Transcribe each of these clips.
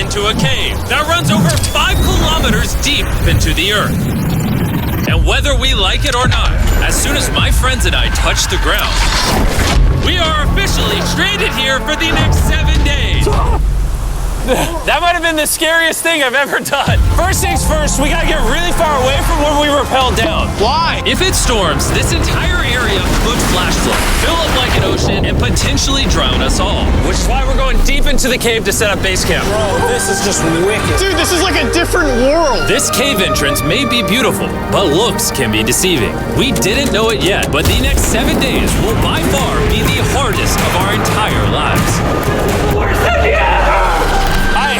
into a cave that runs over 5 kilometers deep into the earth. And whether we like it or not, as soon as my friends and I touch the ground, we are officially stranded here for the next 7 days. That might have been the scariest thing I've ever done. First things first, we gotta get really far away from where we rappelled down. Why? If it storms, this entire area could flash flood, fill up like an ocean, and potentially drown us all. Which is why we're going deep into the cave to set up base camp. Bro, this is just wicked. Dude, this is like a different world. This cave entrance may be beautiful, but looks can be deceiving. We didn't know it yet, but the next 7 days will by far be the hardest of our entire lives. Where's the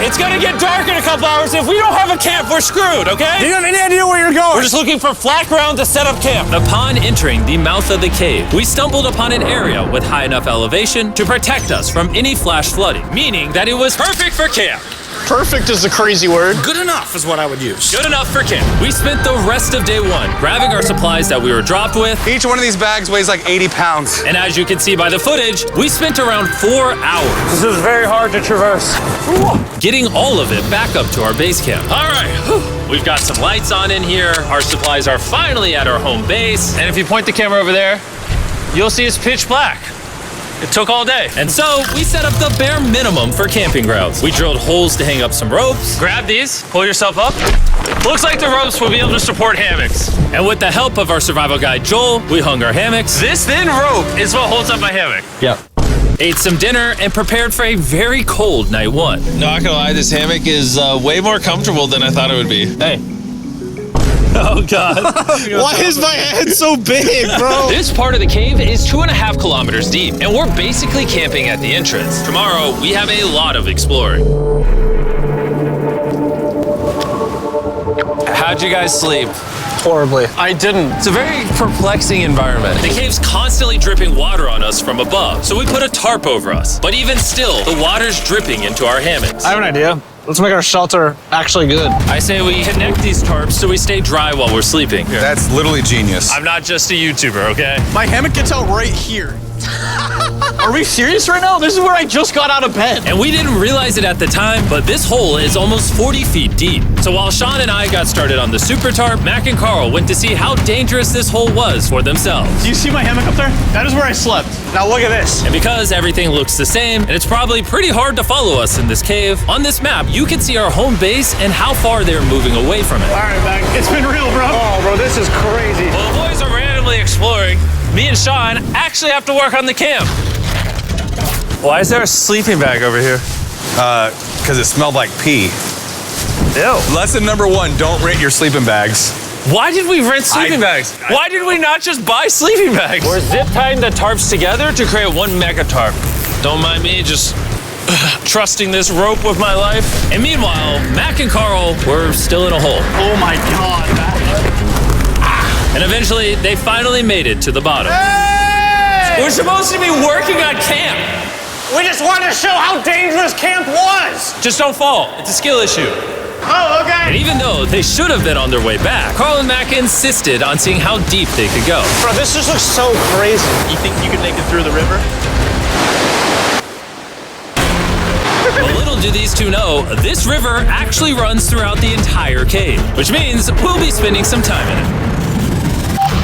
It's gonna get dark in a couple hours. If we don't have a camp, we're screwed, okay? Do you have any idea where you're going? We're just looking for flat ground to set up camp. Upon entering the mouth of the cave, we stumbled upon an area with high enough elevation to protect us from any flash flooding, meaning that it was perfect for camp. Perfect is a crazy word. Good enough is what I would use. Good enough for camp. We spent the rest of day 1 grabbing our supplies that we were dropped with. Each one of these bags weighs like 80 pounds. And as you can see by the footage, we spent around 4 hours. This is very hard to traverse. Getting all of it back up to our base camp. All right, we've got some lights on in here. Our supplies are finally at our home base. And if you point the camera over there, you'll see it's pitch black. It took all day. And so we set up the bare minimum for camping grounds. We drilled holes to hang up some ropes. Grab these, pull yourself up. Looks like the ropes will be able to support hammocks. And with the help of our survival guide, Joel, we hung our hammocks. This thin rope is what holds up my hammock. Yep. Ate some dinner and prepared for a very cold night 1. Not gonna lie, this hammock is way more comfortable than I thought it would be. Hey. Oh, God. Why is my head so big, bro? This part of the cave is 2.5 kilometers deep, and we're basically camping at the entrance. Tomorrow, we have a lot of exploring. How'd you guys sleep? Horribly. I didn't. It's a very perplexing environment. The cave's constantly dripping water on us from above, so we put a tarp over us. But even still, the water's dripping into our hammocks. I have an idea. Let's make our shelter actually good. I say we connect these tarps so we stay dry while we're sleeping. That's literally genius. I'm not just a YouTuber, okay? My hammock gets out right here. Are we serious right now? This is where I just got out of bed. And we didn't realize it at the time, but this hole is almost 40 feet deep. So while Sean and I got started on the super tarp, Mac and Carl went to see how dangerous this hole was for themselves. Do you see my hammock up there? That is where I slept. Now look at this. And because everything looks the same, and it's probably pretty hard to follow us in this cave, on this map, you can see our home base and how far they're moving away from it. All right, Mac. It's been real, bro. Oh, bro, this is crazy. While the boys are randomly exploring, me and Sean actually have to work on the camp. Why is there a sleeping bag over here? Because it smelled like pee. Ew. Lesson number 1, don't rent your sleeping bags. Why did we rent sleeping bags? Why did we not just buy sleeping bags? We're zip tying the tarps together to create one mega tarp. Don't mind me just trusting this rope with my life. And meanwhile, Mac and Carl were still in a hole. Oh my God, Mac. And eventually, they finally made it to the bottom. Hey! We're supposed to be working on camp. We just wanted to show how dangerous camp was. Just don't fall. It's a skill issue. Oh, okay. And even though they should have been on their way back, Carl and Mac insisted on seeing how deep they could go. Bro, this just looks so crazy. You think you could make it through the river? Well, little do these two know, this river actually runs throughout the entire cave, which means we'll be spending some time in it.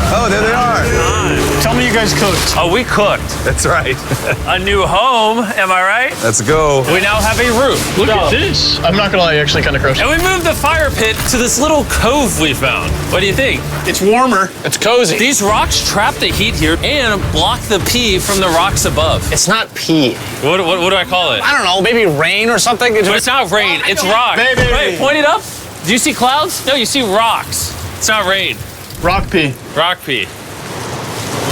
Oh, there they are. Tell me you guys cooked. Oh, we cooked. That's right. A new home, am I right? Let's go. We now have a roof. Look at this. I'm not gonna lie, actually kind of gross. And we moved the fire pit to this little cove we found. What do you think? It's warmer. It's cozy. These rocks trap the heat here and block the pee from the rocks above. It's not pee. What do I call it? I don't know, maybe rain or something. But it's not rain, it's rock. Baby. Wait, point it up. Do you see clouds? No, you see rocks. It's not rain. Rock pee. Rock pee.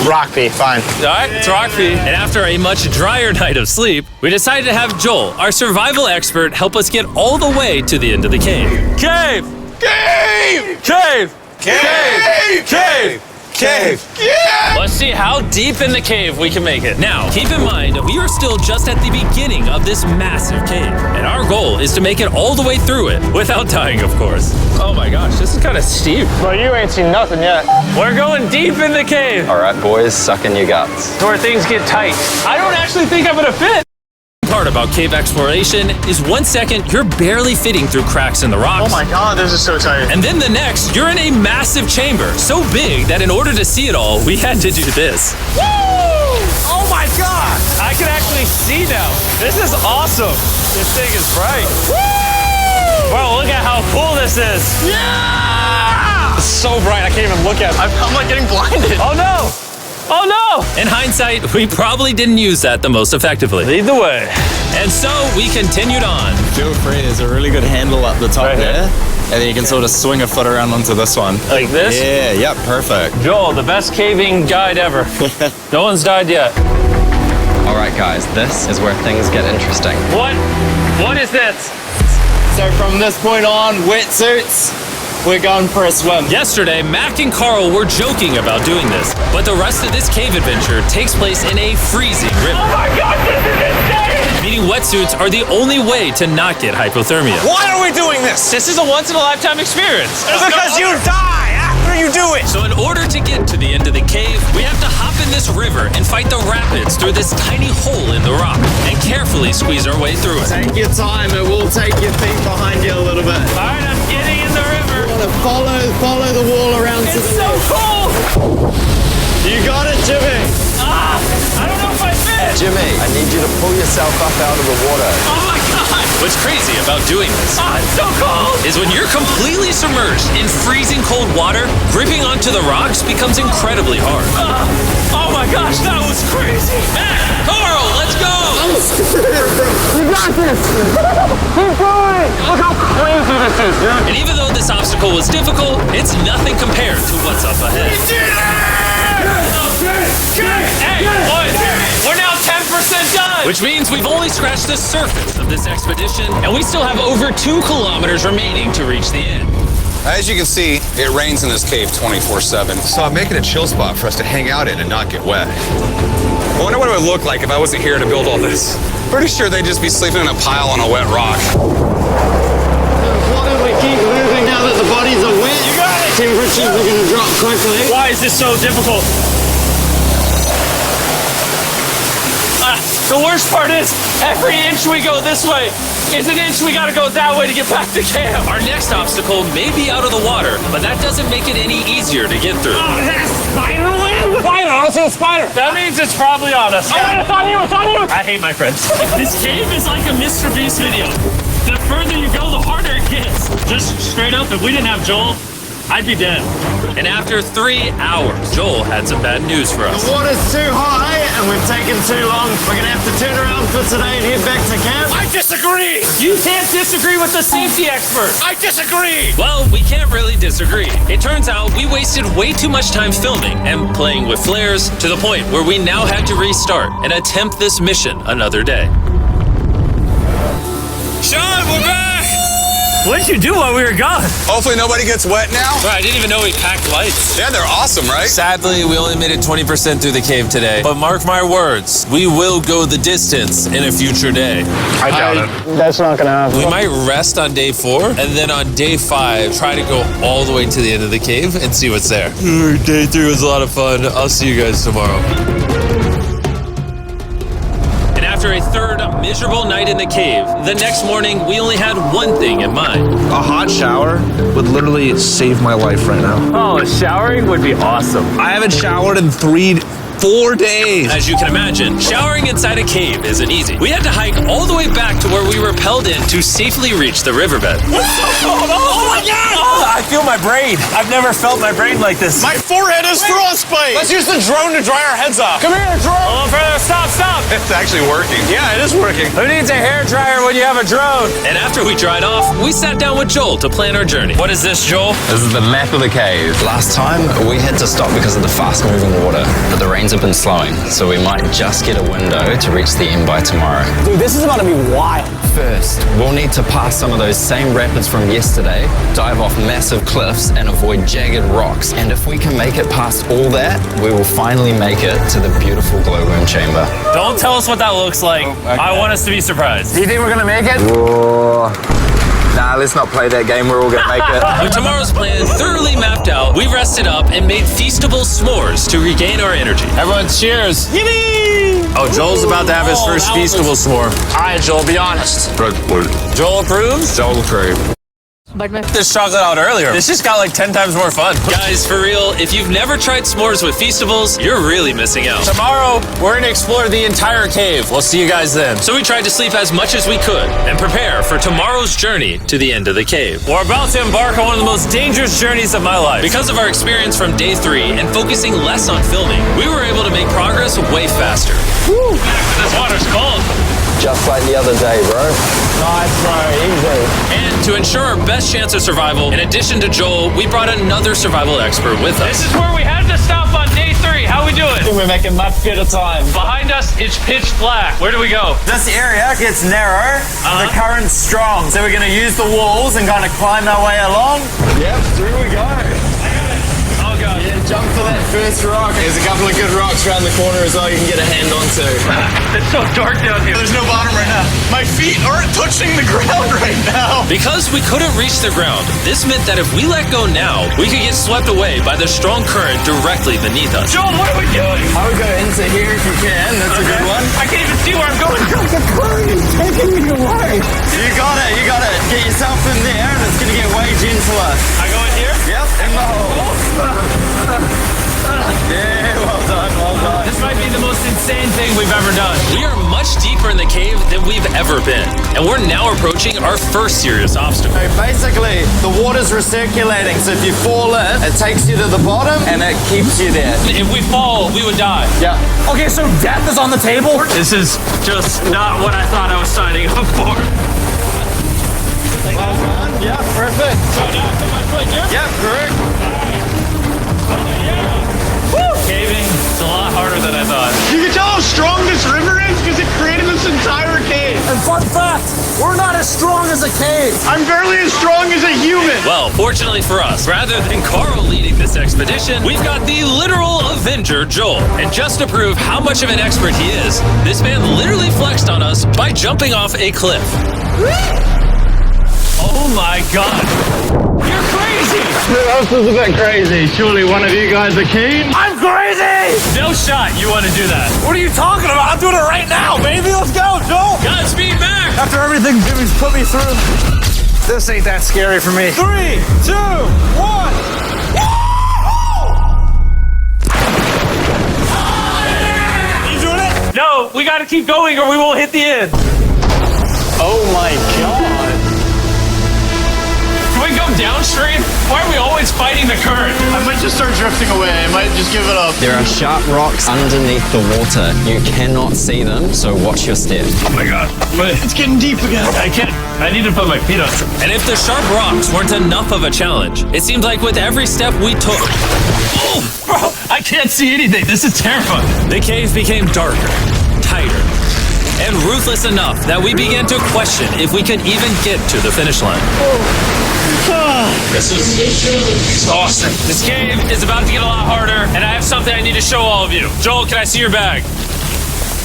Rock pee, fine. All right, it's rock pee. And after a much drier night of sleep, we decided to have Joel, our survival expert, help us get all the way to the end of the cave. Cave! Cave! Cave! Cave! Cave! Cave! Yeah! Let's see how deep in the cave we can make it. Now, keep in mind, we are still just at the beginning of this massive cave, and our goal is to make it all the way through it, without dying, of course. Oh my gosh, this is kind of steep. Bro, you ain't seen nothing yet. We're going deep in the cave. All right, boys, suck in your guts. It's where things get tight. I don't actually think I'm gonna fit. Part part about cave exploration is 1 second you're barely fitting through cracks in the rocks. Oh my God, this is so tight. And then the next, you're in a massive chamber, so big that in order to see it all, we had to do this. Woo! Oh my God! I can actually see now. This is awesome. This thing is bright. Woo! Bro, look at how cool this is. Yeah! It's so bright, I can't even look at it. I'm like getting blinded. Oh no! Oh no! In hindsight, we probably didn't use that the most effectively. Lead the way. And so we continued on. Feel free, there's a really good handle up the top Right there. here? And then you can sort of swing a foot around onto this one. Like this? Yeah, yep, perfect. Joel, the best caving guide ever. No one's died yet. All right, guys, this is where things get interesting. What? What is this? So from this point on, wetsuits, we're going for a swim. Yesterday, Mac and Carl were joking about doing this, but the rest of this cave adventure takes place in a freezing river. Oh my God, this is insane! Meaning wetsuits are the only way to not get hypothermia. Why are we doing this? This is a once-in-a-lifetime experience. Because you die after you do it. So in order to get to the end of the cave, we have to hop in this river and fight the rapids through this tiny hole in the rock and carefully squeeze our way through it. Take your time, it will take your feet behind you a little bit. All right, I'm getting in the river. Follow the wall around to It's the so left. cool. You got it, Jimmy. Ah, I don't know if I fit. Jimmy, I need you to pull yourself up out of the water. Oh my God. What's crazy about doing this Ah, it's so cold. is when you're completely submerged in freezing cold water, gripping onto the rocks becomes incredibly hard. Oh my gosh, that was crazy. Mac, Carl, let's go! Look how crazy this is, dude. And even though this obstacle was difficult, it's nothing compared to what's up ahead. Hey, boys, we're now 10% done. Which means we've only scratched the surface of this expedition, and we still have over 2 kilometers remaining to reach the end. As you can see, it rains in this cave 24/7. So I'm making a chill spot for us to hang out in and not get wet. I wonder what it would look like if I wasn't here to build all this. Pretty sure they'd just be sleeping in a pile on a wet rock. Why don't we keep moving now that the bodies are wet? You got it. Temperatures are going to drop quickly. Why is this so difficult? The worst part is, every inch we go this way is an inch we gotta go that way to get back to camp. Our next obstacle may be out of the water, but that doesn't make it any easier to get through. Is that a spider web? Spider, I don't see a spider. That means it's probably on us. Oh, it's on you, it's on you. I hate my friends. This cave is like a Mr. Beast video. The further you go, the harder it gets. Just straight up, if we didn't have Joel, I'd be dead. And after 3 hours, Joel had some bad news for us. The water's too high and we've taken too long. We're going to have to turn around for today and head back to camp. I disagree. You can't disagree with the safety expert. I disagree. Well, we can't really disagree. It turns out we wasted way too much time filming and playing with flares to the point where we now had to restart and attempt this mission another day. Sean, we're back! What did you do while we were gone? Hopefully nobody gets wet now. Bro, I didn't even know we packed lights. Yeah, they're awesome, right? Sadly, we only made it 20% through the cave today. But mark my words, we will go the distance in a future day. I doubt it. That's not going to happen. We might rest on day 4, and then on day 5, try to go all the way to the end of the cave and see what's there. Day 3 was a lot of fun. I'll see you guys tomorrow. And after a third miserable night in the cave, the next morning we only had one thing in mind. A hot shower would literally save my life right now. Oh, showering would be awesome. I haven't showered in 4 days. As you can imagine, showering inside a cave isn't easy. We had to hike all the way back to where we rappelled in to safely reach the riverbed. Oh my God! Oh, I feel my brain. I've never felt my brain like this. My forehead is frostbite. Let's use the drone to dry our heads off. Come here, drone. A little further. Stop, stop. It's actually working. Yeah, it is working. Who needs a hair dryer when you have a drone? And after we dried off, we sat down with Joel to plan our journey. What is this, Joel? This is the map of the cave. Last time, we had to stop because of the fast-moving water, but the rains have been slowing, so we might just get a window to reach the end by tomorrow. Dude, this is about to be wild. First, we'll need to pass some of those same rapids from yesterday, dive off massive cliffs, and avoid jagged rocks. And if we can make it past all that, we will finally make it to the beautiful glowworm chamber. Don't tell us what that looks like. I want us to be surprised. Do you think we're going to make it? Nah, let's not play that game. We're all gonna make it. With tomorrow's plan thoroughly mapped out, we rested up and made feastable s'mores to regain our energy. Everyone, cheers. Yippee! Oh, Joel's about to have his first Feastable swarm. All right, Joel, be honest. Joel approves? Joel approved. This chocolate out earlier. This just got like 10 times more fun. Guys, for real, if you've never tried s'mores with Feastables, you're really missing out. Tomorrow, we're gonna explore the entire cave. We'll see you guys then. So we tried to sleep as much as we could and prepare for tomorrow's journey to the end of the cave. We're about to embark on one of the most dangerous journeys of my life. Because of our experience from day 3 and focusing less on filming, we were able to make progress way faster. Woo! This water's cold. Just like the other day, bro. Nice, bro. Easy. And to ensure our best chance of survival, in addition to Joel, we brought another survival expert with us. This is where we had to stop on day 3. How we doing? We're making much better time. Behind us, it's pitch black. Where do we go? This area gets narrow, the current's strong, so we're going to use the walls and kind of climb our way along. Yep, through we go. Oh, God. Yeah, jump for that first rock. There's a couple of good rocks around the corner as well you can get a hand onto. It's so dark down here. There's no bottom right now. My feet aren't touching the ground right now. Because we couldn't reach the ground, this meant that if we let go now, we could get swept away by the strong current directly beneath us. Joel, what are we doing? I would go into here if you can. That's a good one. I can't even see where I'm going. The current is taking me away. You got it. You got it. Get yourself in there and it's going to get way gentler. I go in here? Yep, in the hole. Yeah, well done, well done. This might be the most insane thing we've ever done. We are much deeper in the cave than we've ever been, and we're now approaching our first serious obstacle. So basically, the water's recirculating, so if you fall in, it takes you to the bottom and it keeps you there. If we fall, we would die. Yeah. Okay, so death is on the table? This is just not what I thought I was signing up for. Well done. Yeah, perfect. Yep, correct. Caving, it's a lot harder than I thought. You can tell how strong this river is because it created this entire cave. And fun fact, we're not as strong as a cave. I'm barely as strong as a human. Well, fortunately for us, rather than Carl leading this expedition, we've got the literal Avenger, Joel. And just to prove how much of an expert he is, this man literally flexed on us by jumping off a cliff. Oh my God. You're crazy. Who else is a bit crazy? Surely one of you guys are keen? I'm crazy. No shot you want to do that. What are you talking about? I'm doing it right now, baby. Let's go, Joel. Godspeed, Mac! After everything Jimmy's put me through, this ain't that scary for me. 3, 2, 1. No, we gotta keep going or we won't hit the end. Oh my God. Can we go downstream? Why are we always fighting the current? I might just start drifting away. I might just give it up. There are sharp rocks underneath the water. You cannot see them, so watch your step. Oh my God. It's getting deep again. I can't. I need to put my feet on. And if the sharp rocks weren't enough of a challenge, it seemed like with every step we took, Bro, I can't see anything. This is terrifying. the cave became darker, tighter, and ruthless enough that we began to question if we could even get to the finish line. This is exhausting. This cave is about to get a lot harder, and I have something I need to show all of you. Joel, can I see your bag?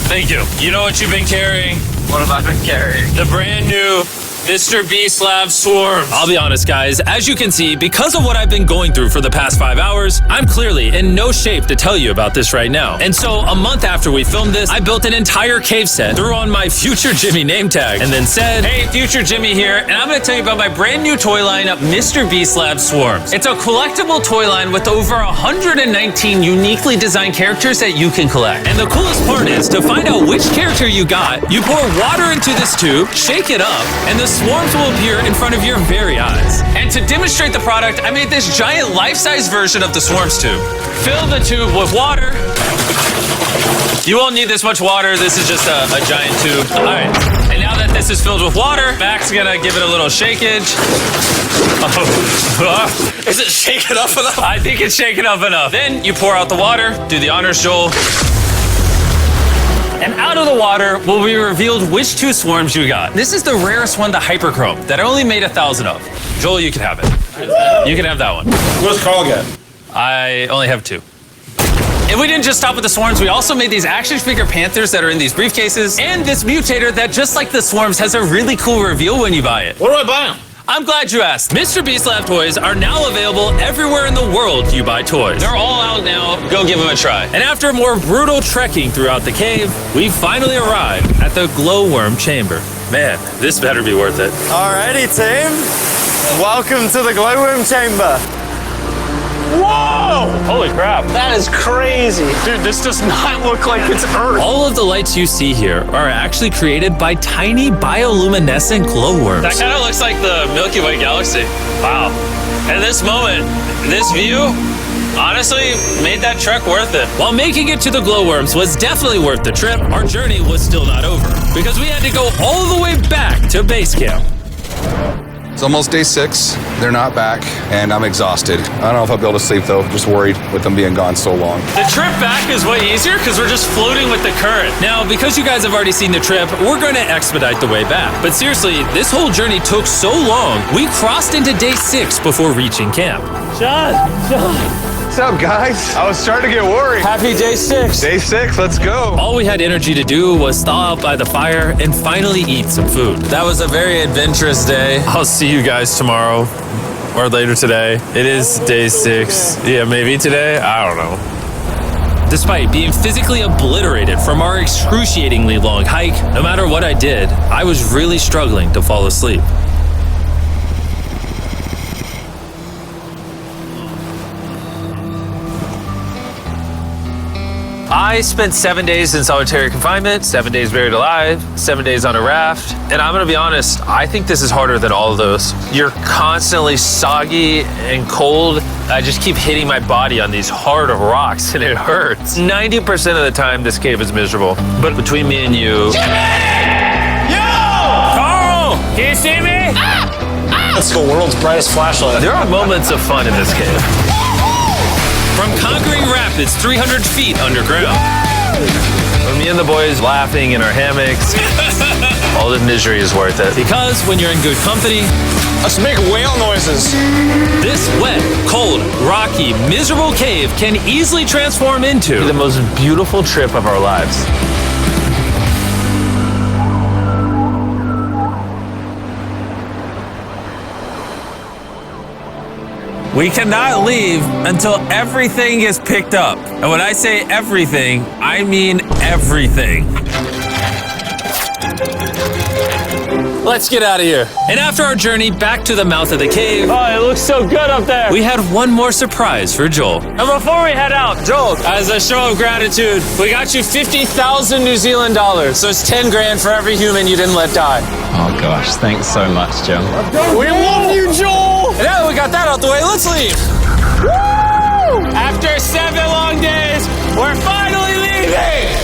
Thank you. You know what you've been carrying? What have I been carrying? The brand new Mr. Beast Lab Swarms. I'll be honest, guys. As you can see, because of what I've been going through for the past 5 hours, I'm clearly in no shape to tell you about this right now. And so, a month after we filmed this, I built an entire cave set, threw on my Future Jimmy name tag, and then said, "Hey, Future Jimmy here, and I'm gonna tell you about my brand new toy line of Mr. Beast Lab Swarms. It's a collectible toy line with over 119 uniquely designed characters that you can collect. And the coolest part is, to find out which character you got, you pour water into this tube, shake it up, and the swarms will appear in front of your very eyes. And to demonstrate the product, I made this giant life-size version of the swarms tube. Fill the tube with water. You won't need this much water. This is just a giant tube. All right. And now that this is filled with water, Mac's gonna give it a little shakeage. Oh. Is it shaken up enough? I think it's shaken up enough. Then you pour out the water. Do the honors, Joel. And out of the water will be revealed which 2 swarms you got. This is the rarest one, the Hyperchrome, that I only made 1,000 of. Joel, you can have it. You can have that one. What's Carl get? I only have 2. And we didn't just stop with the swarms, we also made these action figure panthers that are in these briefcases, and this mutator that, just like the swarms, has a really cool reveal when you buy it. What do I buy him? I'm glad you asked. Mr. Beast Lab toys are now available everywhere in the world you buy toys. They're all out now. Go give them a try. And after more brutal trekking throughout the cave, we finally arrived at the glowworm chamber. Man, this better be worth it. Alrighty, team. Welcome to the glowworm chamber. Whoa! Holy crap. That is crazy. Dude, this does not look like it's Earth. All of the lights you see here are actually created by tiny bioluminescent glowworms. That kind of looks like the Milky Way galaxy. Wow. And this moment, this view, honestly, made that trek worth it. While making it to the glowworms was definitely worth the trip, our journey was still not over because we had to go all the way back to base camp. It's almost day 6. They're not back, and I'm exhausted. I don't know if I'll be able to sleep, though. Just worried with them being gone so long. The trip back is way easier because we're just floating with the current. Now, because you guys have already seen the trip, we're going to expedite the way back. But seriously, this whole journey took so long, we crossed into day 6 before reaching camp. John. What's up, guys? I was starting to get worried. Happy day 6. Day 6, let's go. All we had energy to do was thaw out by the fire and finally eat some food. That was a very adventurous day. I'll see you guys tomorrow or later today. It is day 6. Yeah, maybe today. I don't know. Despite being physically obliterated from our excruciatingly long hike, no matter what I did, I was really struggling to fall asleep. I spent 7 days in solitary confinement, 7 days buried alive, 7 days on a raft, and I'm gonna be honest, I think this is harder than all of those. You're constantly soggy and cold. I just keep hitting my body on these hard rocks and it hurts. 90% of the time, this cave is miserable. But between me and you... Carl! Can you see me? That's the world's brightest flashlight. There are moments of fun in this cave. From conquering rapids 300 feet underground. From me and the boys laughing in our hammocks. All the misery is worth it. Because when you're in good company, Let's make whale noises. this wet, cold, rocky, miserable cave can easily transform into the most beautiful trip of our lives. We cannot leave until everything is picked up. And when I say everything, I mean everything. Let's get out of here. And after our journey back to the mouth of the cave, Oh, it looks so good up there. we had one more surprise for Joel. And before we head out, Joel, as a show of gratitude, we got you 50,000 New Zealand dollars. So it's 10 grand for every human you didn't let die. Oh gosh, thanks so much, Jim. We love you, Joel. And now that we got that out the way, let's leave. Woo! After 7 long days, we're finally leaving.